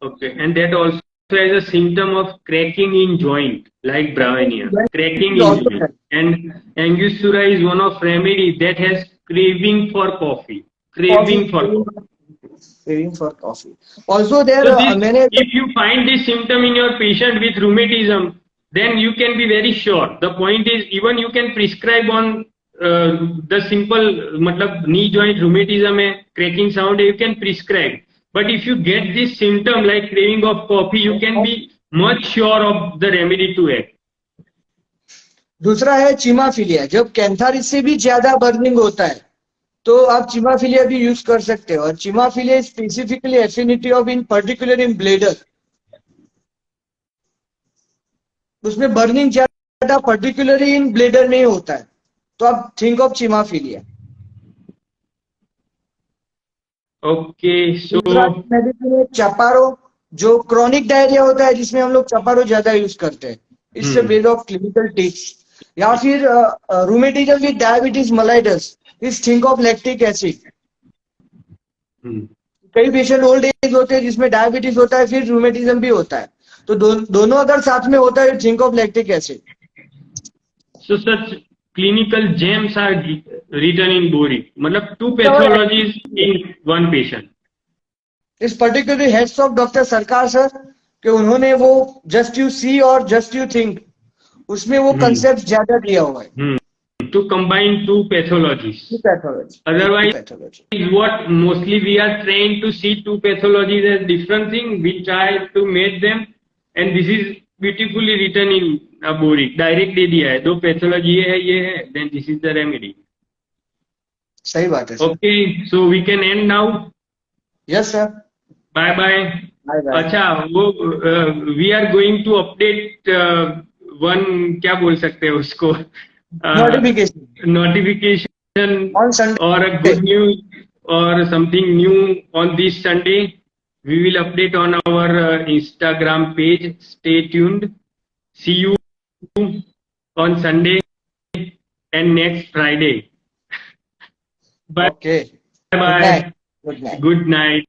Okay, and that also has a symptom of cracking in joint, like Brownia, cracking in joint. And Angostura is one of remedy that has craving for coffee, craving for coffee. Craving for coffee. Also there, So this, मैंने if you find this symptom in your patient with rheumatism, then you can be very sure. The point is, even you can prescribe on the simple, मतलब knee joint rheumatism है, cracking sound है, you can prescribe. But if you get this symptom like craving of coffee, you can be much sure of the remedy to it. दूसरा है चिमाफिलिया। जब कैंथारिस से भी ज्यादा बर्निंग होता है तो आप चिमाफिलिया भी यूज कर सकते हो। और Chimaphila specifically affinity of in particular in bladder, उसमें बर्निंग ज्यादा पर्टिकुलरली इन ब्लेडर नहीं होता है, तो आप think of Chimaphila. Okay, so दूसरा मेडिसिन है चपारो, जो क्रॉनिक डायरिया होता है जिसमें हम लोग चपारो ज्यादा यूज करते हैं। It's a base of clinical tips. या फिर रूमेटिज्म विद डायबिटीज मेलाइटस, इस थिंक ऑफ लैक्टिक एसिड। कई पेशेंट ओल्ड एज होते हैं जिसमें डायबिटीज होता है फिर रूमेटिज्म भी होता है, तो दोनों अगर साथ में होता है, think of lactic acid. so such clinical gems are written in Borik. मतलब two pathologies in one patient. इस पर्टिकुलर हेड्स ऑफ डॉक्टर सरकार सर, कि उन्होंने वो जस्ट यू सी और जस्ट यू थिंक, उसमें वो कंसेप्ट ज्यादा दिया हुआ है। To combine two pathologies. Otherwise, what mostly we are trained to see two pathologies as different things. We try to make them, and this is beautifully written in a Borik. Direct दे दिया है, दो pathology ये है, then this is the remedy. सही बात है। Okay, so we can end now. Yes sir. Bye bye. Bye bye. अच्छा, वो we are going to update one, क्या बोल सकते हैं उसको, notification on Sunday or a good news or something new on this Sunday. We will update on our Instagram page. Stay tuned. See you on Sunday and next Friday. Bye. Okay. Bye. Good night. Good night.